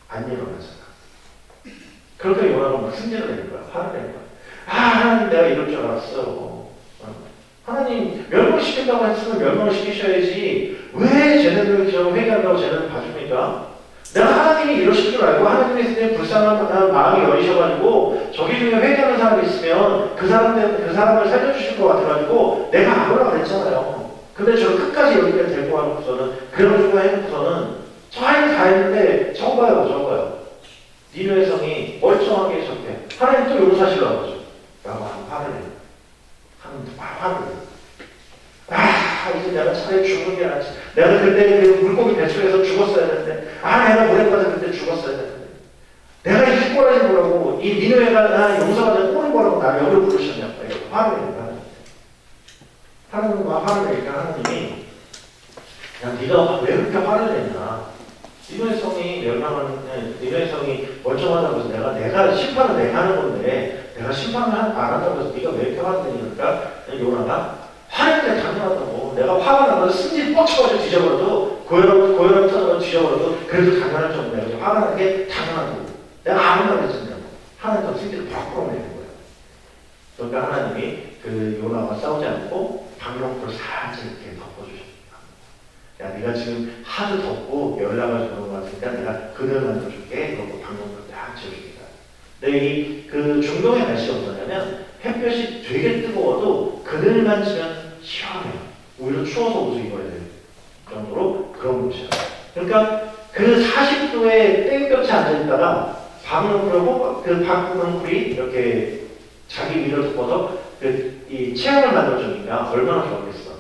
안 일어나잖아. 그러니까 요나가 막 승질을 내는 거야. 화를 내는 거야. 아, 하나님 내가 이럴 줄 알았어. 하나님 멸망시킨다고 했으면 멸망을 시키셔야지 왜 쟤네들 저 회개한다고 쟤네들 봐줍니까? 내가 하나님이 이러실 줄 알고 하나님의 불쌍한 마음이 열리셔가지고 저기 중에 회개하는 사람이 있으면 그 사람을 살려주실 것 같아가지고 내가 막으라고 그랬잖아요. 근데 저 끝까지 여기까지 데리고 가놓고서는 그래가지고 해놓고서는 저 하나님 다 했는데 저거 봐요. 니느웨 성이 멀쩡하게 적대. 하나님 또 용서하시려고 하죠. 라고 화를 내요. 하나님 화를 내요. 이제 내가 차라리 죽는 게 낫지. 내가 그때 그 물고기 배출해서 죽었어야 되는데, 내가 물에 빠져 그때 죽었어야 되는데. 내가 이 꼬라지 보라고, 이 니느웨가 나 용서가 된 꼬리 보라고 나를 여기로 부르셨냐고. 화를 내니까. 화를 내니까 하나님이, 야, 네가 왜 그렇게 화를 내냐. 니느웨 성이 멀쩡하다고 해서 내가 심판을 내가 하는 건데, 내가 심판을 안 한다고 해서 네가 왜 이렇게 화내니? 그러니까 요나가 화낼 때 당연하다고. 내가 화가 나서 승질 뻗쳐가지고 뒤져버려도 고혈압 터져서 뒤져버려도 그래도 당연할 정도. 내가 화가 나는 게 당연하다고. 내가 아무 말 했잖냐고. 하나님 더 승질을 팍 끌어내는 거예요. 그러니까 하나님이 그 요나와 싸우지 않고 박농풀을 살짝 이렇게 덮어주십니다. 야, 네가 지금 하도 덥고 열나가지고 그런 것 같으니까 내가 그늘 만들어줄게. 그러고 박농풀을 딱 지어줍니다. 근데 그 중동의 날씨가 어떠냐면 햇볕이 되게 뜨거워도 그늘만 지면 시원해요. 오히려 추워서 옷을 입어야 돼요. 그 정도로 그런 곳이에요. 그러니까 그 40도에 땡볕에 앉아있다가 그 박농풀이 이렇게 자기 위를 덮어서 이 체험을 만들어주니까 얼마나 좋았겠어.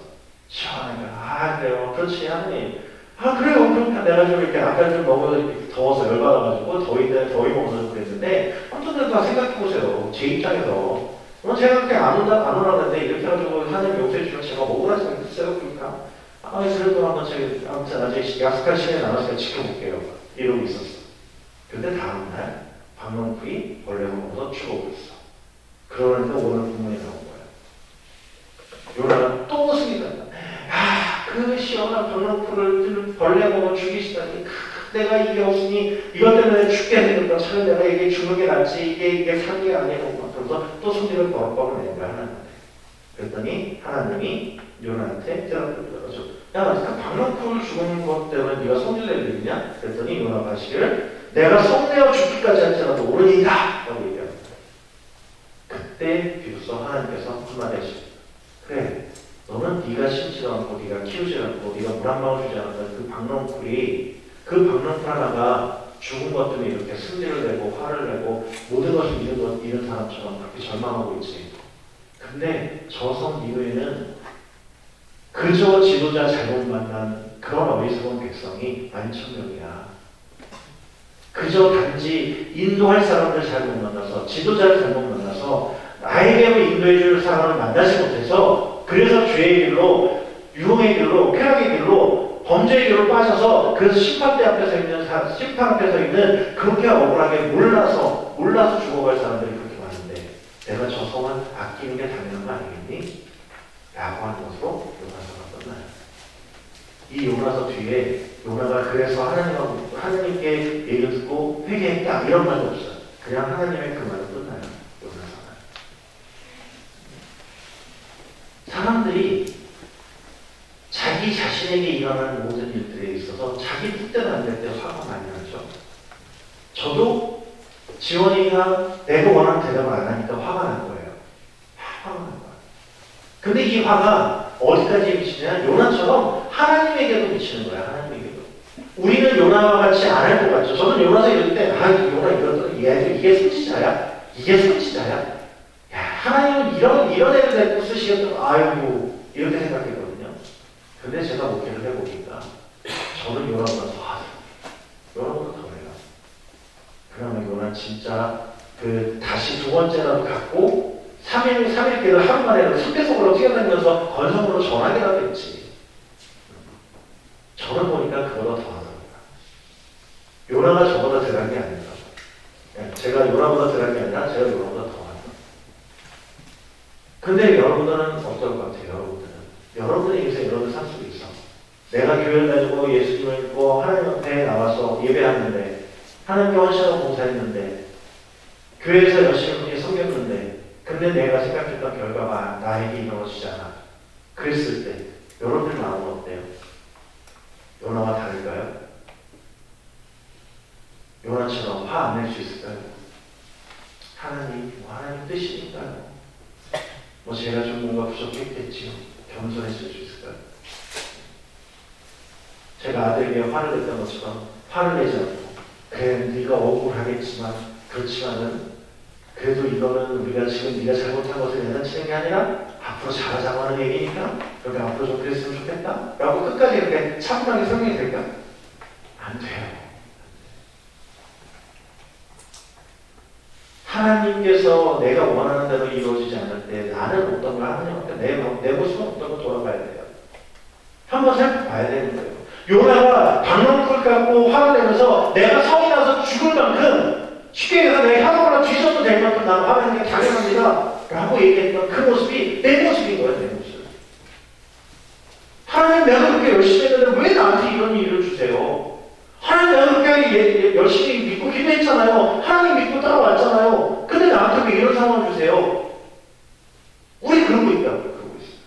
시원하니까 그래요. 그렇지 하느님. 그래요. 그러니까 내가 좀 이렇게 아까 좀 너무 더워서 열받아가지고 더위 먹어서 그랬는데 아무튼 그래도 생각해보세요. 제 입장에서 제가 그렇게 안 오라는데 이렇게 해가지고 하나님 용서해 주면 제가 먹으라 생각했어요. 그러니까 그래도 한번 제가 아무튼 아직 약속할 시간이 남았으니까 지켜볼게요. 이러고 있었어. 근데 다음날 박농풀이 벌레가 먹어서 죽어버렸어. 그러니까 오늘 본문에 나온 거예요. 요나가 또 승리가 그 시원한 박농풀을 벌레 먹어 죽이시다니 내가 이게 없으니 이것 때문에 죽게 되겠다. 차라리 내가 이게 죽는 게 낫지 이게 사는 게 아니라고. 그래서 또 승리를 버럭버럭 내는 거야 하나님한테. 그랬더니 하나님이 요나한테 대답해서 야, 그 박농풀 죽은 것 때문에 네가 성질낼 일이냐? 그랬더니 요나가 하시기를 내가 성내어 죽기까지 할지라도 오르니이다 라고 얘기합니다. 그때 비로소 하나님께서 한마디 하십니다. 그래, 너는 네가 심지도 않고 네가 키우지 않고 네가 물 한 방울 주지 않았던 그 박농풀 하나가 죽은 것 때문에 이렇게 승질을 내고 화를 내고 모든 것을 잃은 사람처럼 그렇게 절망하고 있지. 근데 저 성 니느웨는 그저 지도자 잘못 만난 그런 어리석은 백성이 11,000명이야. 그저 단지 인도할 사람들 잘못 만나서 지도자를 잘못 만나서 나에게 인도해 줄 사람을 만나지 못해서 그래서 죄의 길로 유흥의 길로 쾌락의 길로 범죄의 길로 빠져서 그래서 심판 앞에 서 있는 그렇게 억울하게 몰라서 죽어갈 사람들이 그렇게 많은데 내가 저 성을 아끼는 게 당연한 거 아니겠니? 라고 하는 것으로 요나서가 끝나요. 이 요나서 뒤에 요나가 그래서 하나님께 얘기를 듣고 회개했다 이런 말도 없어요. 그냥 하나님의 그 말로 끝나요. 요나서는. 사람들이 자기 자신에게 일어나는 모든 일들에 있어서 자기 뜻대로 안 될 때 화가 많이 나죠. 저도 지원이가 내가 원하는 대답을 안 하니까 화가 난 거예요. 화가 난 거예요. 근데 이 화가 어디까지 미치냐? 요나처럼 하나님에게도 미치는 거야. 하나님에게도. 우리는 요나와 같이 안 할 것 같죠. 저는 요나서 이럴 때 요나 이러더니 이게 선지자야? 이게 선지자야? 야, 하나님은 이런 애를 데리고 쓰시겠다고 아이고 이렇게 생각했거든요. 근데 제가 목회를 해보니까 저는 요나보다 더 요나보다 더 해요. 그러면 요나 진짜 다시 두 번째라도 갖고 3일 길을 하루 만에 숲에서으로 뛰어다니면서 건성으로 전하게라도 했지. 저는 보니까 그거보다 더 하더라고요. 요나가 저보다 덜한 게 아닌가. 제가 요나보다 덜한 게 아니라 제가 요나보다 더 하다. 근데 여러분들은 어떨 것 같아요? 여러분의 인생 여러분 살 수도 있어. 내가 교회를 다니고 예수님을 믿고 하나님 앞에 나와서 예배하는데 하나님께 헌신하고 봉사했는데 교회에서 열심히 섬겼는데 근데 내가 생각했던 결과가 나에게 이루어지지 않아. 그랬을 때 여러분들 마음은 어때요? 요나와 다를까요? 요나처럼 화 안 낼 수 있을까요? 하나님 뜻이니까요. 제가 좀 뭔가 부족했겠지요. 겸손해질 수 있을까요? 제가 아들에게 화를 냈던 것처럼 화를 내지 않고 그래 네가 억울하겠지만 그렇지만은 그래도 이거는 우리가 지금 네가 잘못한 것을 야단치는 게 아니라 앞으로 잘하자고 하는 얘기니까 그러니까 앞으로 좀 그랬으면 좋겠다 라고 끝까지 이렇게 차분하게 설명이 될까? 안 돼요. 하나님께서 내가 원하는 대로 이루어지지 않을 때 나는 어떤 걸 하느냐니까 내 모습은 어떤 걸 돌아봐야 돼요. 한번 살펴봐야 되는 거예요. 요나가 박농풀 갖고 화를 내면서 내가 성이 나서 죽을 만큼 쉽게 얘기해서 내 혀로 뒤져도 될 만큼 나는 화나는 게 당연합니다 라고 얘기했던 그 모습이 내 모습인 거예요. 내 모습. 하나님 내가 그렇게 열심히 했는데 왜 나한테 이런 일을 주세요? 하나님 내가 그렇게 열심히 믿고 기도했잖아요. 하나님 믿고 따라왔잖아요. 근데 나한테 왜 이런 상황을 주세요? 우리 그러고 있다고 그러고 있어요.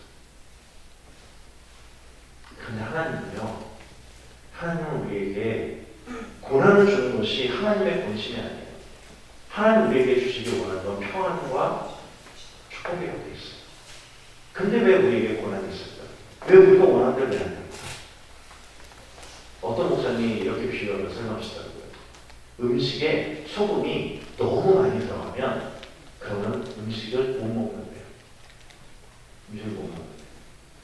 그런데 하나님은요. 하나님은 우리에게 고난을 주는 것이 하나님의 본심이 아니에요. 하나님 우리에게 주시기 원하는 건 평안과 축복이라고 되어 있어요. 근데 왜 우리에게 고난이 있을까요? 왜 우리가 원하는 대로 안 됩니까? 어떤 목사님이 이렇게 비유하며 설명하시더라고요. 음식에 소금이 너무 많이 들어가면 그러면 음식을 못 먹는데요. 음식을 못 먹는데요.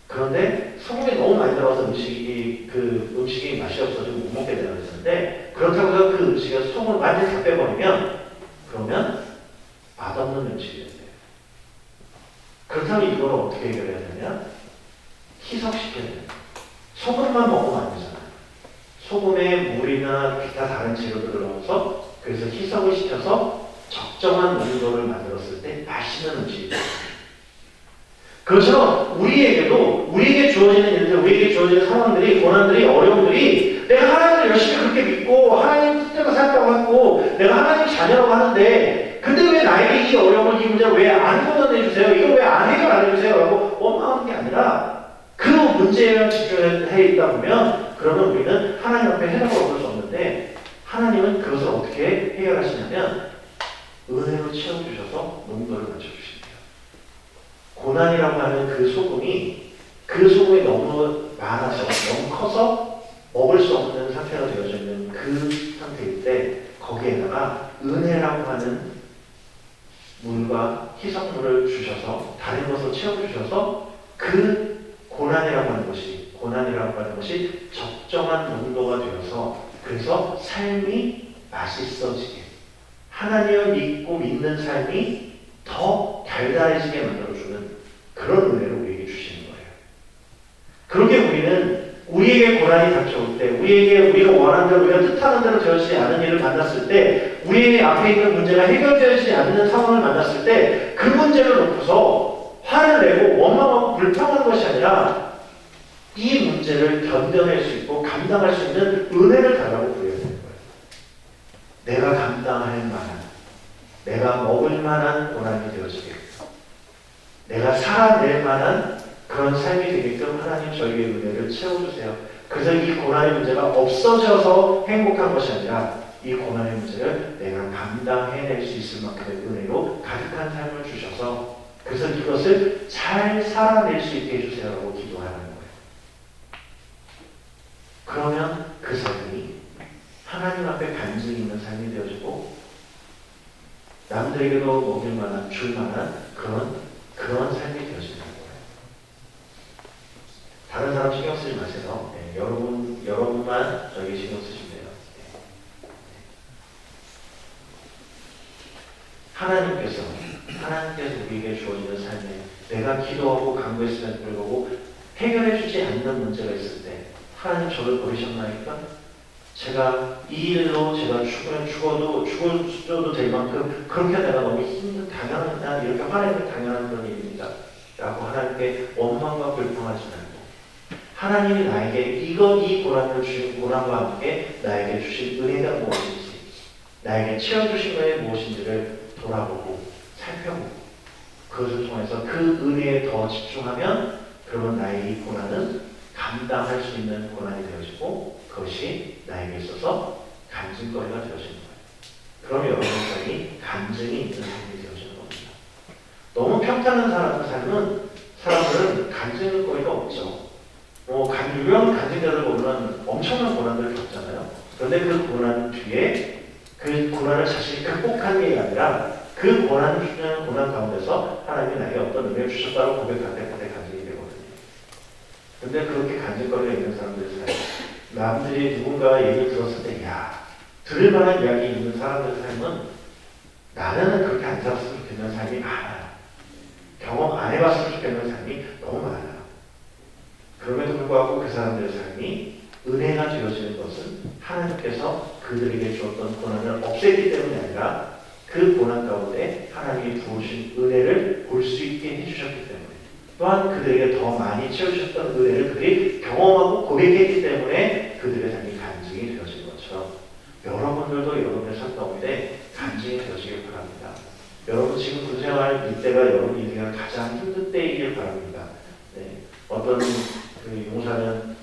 그런데 소금이 너무 많이 들어가서 음식이 맛이 없어지고 못 먹게 되는데 그렇다고 해서 그 음식에 소금을 완전히 다 빼버리면 그러면 맛없는 음식이 된대요. 그렇다면 이걸 어떻게 해결해야 되냐? 희석시켜야 돼요. 소금만 먹으면 안 되잖아요. 소금에 물이나 기타 다른 재료들을 넣어서 그래서 희석을 시켜서 적정한 온도를 만들었을 때 맛있는 음식이 돼요. 그것처럼 우리에게 주어지는 일들, 우리에게 주어지는 상황들이, 고난들이, 어려움들이 내가 하나님을 열심히 그렇게 믿고 하나님 뜻대로 살다고 하고 내가 하나님 자녀라고 하는데 근데 왜 나에게 이 어려움을, 이 문제를 왜 안 끊어내주세요? 이걸 왜 안 해결 안 해주세요? 라고 원망하는 게 아니라 그 문제에만 집중해 있다 보면 그러면 우리는 하나님 앞에 해답을 얻을 수 없는데 하나님은 그것을 어떻게 해결하시냐면 은혜로 채워주셔서 농도를 맞춰주신대요. 고난이라고 하는 그 소금이 너무 많아서 너무 커서 먹을 수 없는 상태가 되어져 있는 그 상태일 때 거기에다가 은혜라고 하는 물과 희석물을 주셔서 다른 것을 채워주셔서 그 고난이라고 하는 것이 적정한 농도가 되어서 그래서 삶이 맛있어지게 하나님을 믿고 믿는 삶이 더 달달해지게 만들어주는 그런 은혜를 우리에게 주시는 거예요. 그렇게 우리는 우리에게 고난이 닥쳐올 때 우리가 원하는 대로 우리가 뜻하는 대로 되어지지 않은 일을 만났을 때 우리의 앞에 있는 문제가 해결되지 않는 상황을 만났을 때 그 문제를 놓고서 화를 내고 원망하고 불평하는 것이 아니라 이 문제를 견뎌낼 수 있고 감당할 수 있는 은혜를 달라고 구해야 되는 거예요. 내가 감당할 만한, 내가 먹을 만한 고난이 되어지게끔, 내가 살아낼 만한 그런 삶이 되게끔 하나님 저에게 은혜를 채워주세요. 그래서 이 고난의 문제가 없어져서 행복한 것이 아니라 이 고난의 문제를 내가 감당해낼 수 있을 만큼의 은혜로 가득한 삶을 주셔서 그래서 이것을 잘 살아낼 수 있게 해주세요라고 기도하는 거예요. 그러면 그 삶이 하나님 앞에 간증이 있는 삶이 되어지고 남들에게도 먹을 만한, 줄 만한 그런 삶이 되어지는 거예요. 다른 사람 신경 쓰지 마세요. 네, 여러분만 저에게 신경 쓰시면 돼요. 하나님께서 우리에게 주어지는 삶에 내가 기도하고 간구했음에도 불구하고 해결해주지 않는 문제가 있을 때 하나님 저를 버리셨나이까? 제가 이 일로 제가 죽어도 될 만큼 그렇게 내가 너무 당연한 이렇게 화내는 당연한 그런 일입니다. 라고 하나님께 원망과 불평하지 말고 하나님이 나에게 이 고난을 주신 고난과 함께 나에게 주신 은혜가 무엇인지 나에게 채워주신 것이 무엇인지를 돌아보고 살펴보고 그것을 통해서 그 은혜에 더 집중하면 그러면 나의 이 고난은 감당할 수 있는 고난이 되어지고 그것이 나에게 있어서 간증거리가 되어지는 거예요. 그럼 여러분의 삶이 간증이 있는 삶이 되어지는 겁니다. 너무 평탄한 사람들은 간증거리가 없죠. 유명한 간증자들 보면 엄청난 고난들을 겪잖아요. 그런데 그 고난 뒤에 그 고난을 자신이 극복한 게 아니라 그 고난 가운데서 하나님이 나에게 어떤 은혜를 주셨다고 고백할 때 그때 간증이 되거든요. 근데 그렇게 간증거리가 있는 사람들의 삶, 남들이 누군가 얘기를 들었을 때 들을 만한 이야기 있는 사람들의 삶은 나는 그렇게 안 살았으면 좋겠는 삶이 많아요. 경험 안 해봤으면 좋겠는 삶이 너무 많아요. 그럼에도 불구하고 그 사람들의 삶이 은혜가 되어지는 것은 하나님께서 그들에게 주었던 고난을 없앴기 때문이 아니라 그 고난 가운데 하나님이 부으신 은혜를 볼 수 있게 해주셨기 때문에, 또한 그들에게 더 많이 채우셨던 은혜를 그들이 경험하고 고백했기 때문에 그들의 삶이 간증이 되어진 것처럼 여러분들도 여러분의 삶 가운데 간증이 되어지길 바랍니다. 여러분 지금 군생활 이때가 여러분 인생의 가장 힘든 때이길 바랍니다. 네. 어떤 그 용사는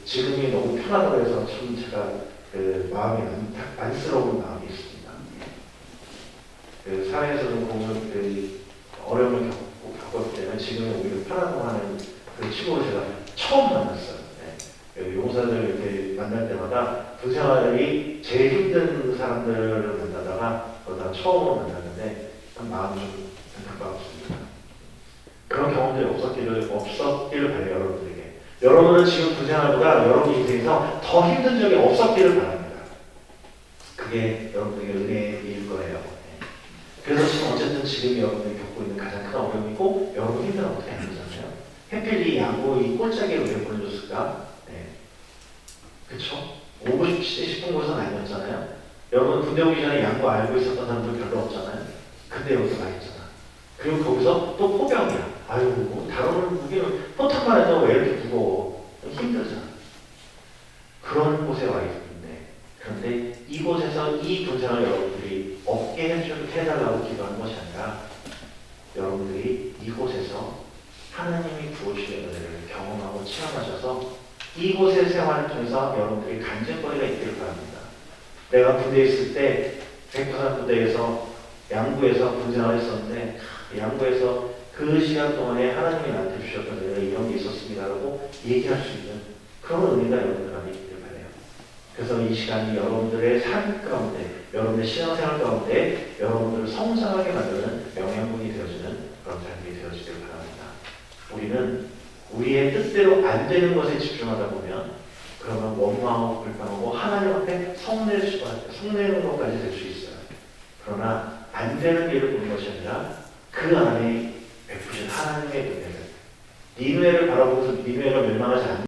지금이 너무 편하다고 해서 참 제가 마음이 안쓰러운 마음이 있습니다. 사회에서는 보면 어려움을 겪었을 때는 지금이 오히려 편하다고 하는 그 친구를 제가 처음 만났어요. 네. 용사들 이렇게 만날 때마다 군생활이 제일 힘든 사람들을 만나다가 나 처음으로 만났는데 참 마음이 좀 안타까웠습니다. 그런 경험들이 없었기를 바래요, 여러분들에게. 여러분은 지금 군생활보다 여러분 인생에서 더 힘든 적이 없었기를 바랍니다. 그게 여러분에게 은혜일 거예요. 네. 그래서 지금 어쨌든 지금 여러분이 겪고 있는 가장 큰 어려움이고 여러분 힘들면 어떻게 하는 거잖아요. 해필이 야구 이 골짜기를 왜 보내줬을까? 네. 그쵸? 오고 싶은 곳은 아니었잖아요. 여러분 군대 오기 전에 양구 알고 있었던 사람들 별로 없잖아요. 근데 여기서 말했잖아. 그리고 거기서 또 포병이야. 아유 뭐 다루는 무기는 포탑만 해도 왜 이렇게 무거워. 힘들잖아. 그런 곳에 와 있는데, 그런데 이곳에서 이 군생을 여러분들이 없게 해달라고 기도하는 것이 아니라 여러분들이 이곳에서 하나님이 부어주시는 은혜를 경험하고 체험하셔서 이곳의 생활을 통해서 여러분들이 간증거리가 있기를 바랍니다. 내가 군대에 있을 때 백두산 부대에서 양구에서 군생활을 했었는데, 양구에서 그 시간 동안에 하나님이 나한테 주셨던 은혜가 이런 게 있었습니다라고 얘기할 수 있는 그런 은혜가 여러분들 안에 있기를 바라요. 그래서 이 시간이 여러분들의 삶 가운데, 여러분의 신앙생활 가운데 여러분들을 성장하게 만드는 영양분이 되어지는 그런 삶이 되어지길 바랍니다. 우리는 우리의 뜻대로 안 되는 것에 집중하다 보면 그러면 원망하고 불평하고 하나님 앞에 성내는 것까지 될 수 있어요. 그러나 안 되는 일을 보는 것이 아니라 그 안에 베푸신 하나님의 은혜를, 니느웨를 바라보면서 니느웨가 멸망하지 않는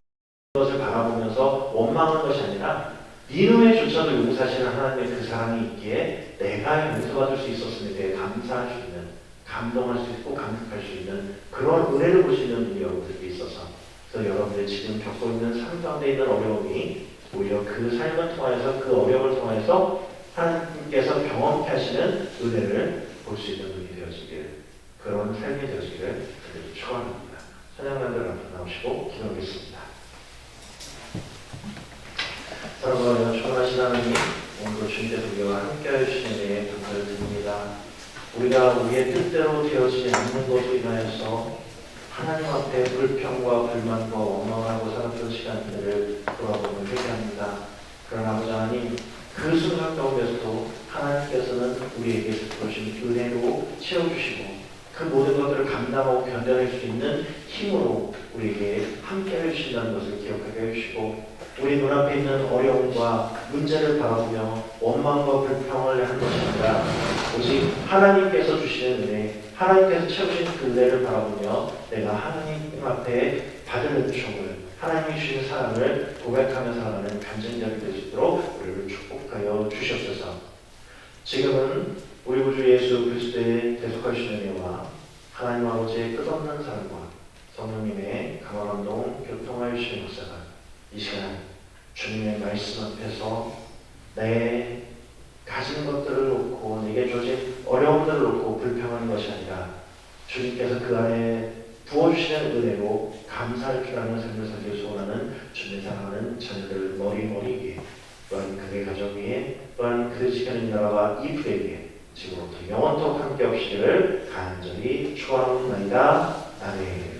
것을 바라보면서 원망하는 것이 아니라 니느웨조차도 용서하시는 하나님의 그 사랑이 있기에 내가 용서받을 수 있었음에 대해 감사할 수 있는, 감동할 수 있고 감격할 수 있는 그런 은혜를 보시는 분이 여러분들이 있어서, 그래서 여러분들이 지금 겪고 있는 삶 가운데 있는 어려움이 오히려 그 삶을 통해서, 그 어려움을 통해서 하나님께서 경험케 하시는 은혜를 볼 수 있는 분이 되어지길, 그런 삶이 되어지기를 축원합니다. 찬양단들 앞으로 나오시고 기도하겠습니다. 사랑하는 축원하신 하나님, 오늘도 주님의 동료와 함께하여 주시는 은혜에 감사를 드립니다. 우리가 우리의 뜻대로 되어지지 않는 것으로 인하여서 하나님 앞에 불평과 불만과 원망하고 살았던 시간들을 돌아보면 회개합니다. 그러나 아버지 하나님, 그 순간 가운데서도 하나님께서는 우리에게 주신 은혜로 채워주시고 그 모든 것들을 감당하고 견뎌낼 수 있는 힘으로 우리에게 함께 해주신다는 것을 기억하게 해주시고, 우리 눈앞에 있는 어려움과 문제를 바라보며 원망과 불평을 하는 것이 아니라 오직 하나님께서 주시는 은혜, 하나님께서 채우신 그 은혜를 바라보며 내가 하나님 앞에 받은 은총을, 하나님이 주신 사랑을 고백하며 살아가는 간증자들이 될 수 있도록 우리를 축복하여 주시옵소서. 지금은 우리 구주 예수 그리스도의 대속하신 은혜와 하나님 아버지의 끝없는 사랑과 성령님의 강화감동 교통하여 주시는 역사가 이 시간 주님의 말씀 앞에서 내 가진 것들을 놓고, 내게 주어진 어려움들을 놓고 불평하는 것이 아니라 주님께서 그 안에 부어주시는 은혜로 감사할 줄 아는 삶을 살기 소원하는 주님의 사랑하는 자녀들 머리 위에, 또한 그의 가정 위에, 또한 그 지켜낸 나라와 이 부대 위에 지금부터 영원토록 함께 없이를 간절히 축원하옵나이다. 아멘.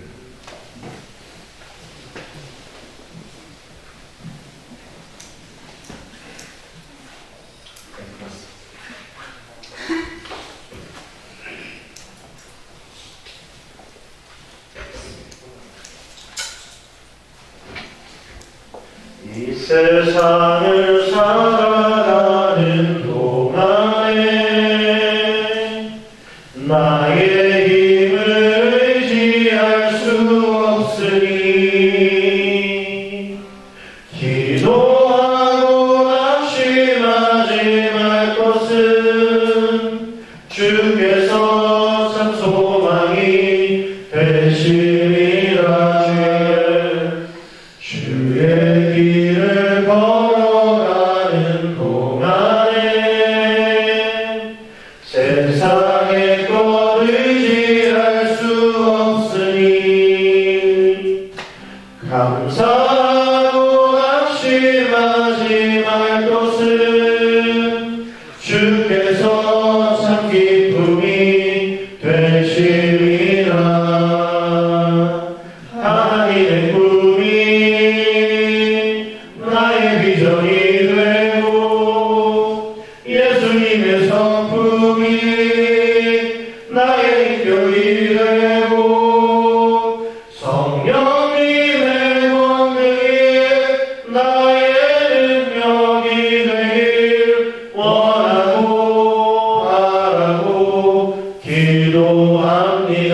이 세상을 살아가는 동안에 나의 힘을 의지할 수 없으니 기도하고 낙심하지 말 것은 되심이라. 주의 길을 걸어가는 동안에 세상의 것을 의지할 수 없으니 감사하고 낙심하지 말 것은 주께서 참 기쁨이 되심이라. 하나님의 꿈이 나의 비전이 되고 예수님의 성품이 나의 인격이 되고 성령님의 권능이 나의 능력이 되길 원하고 바라고 기도합니다.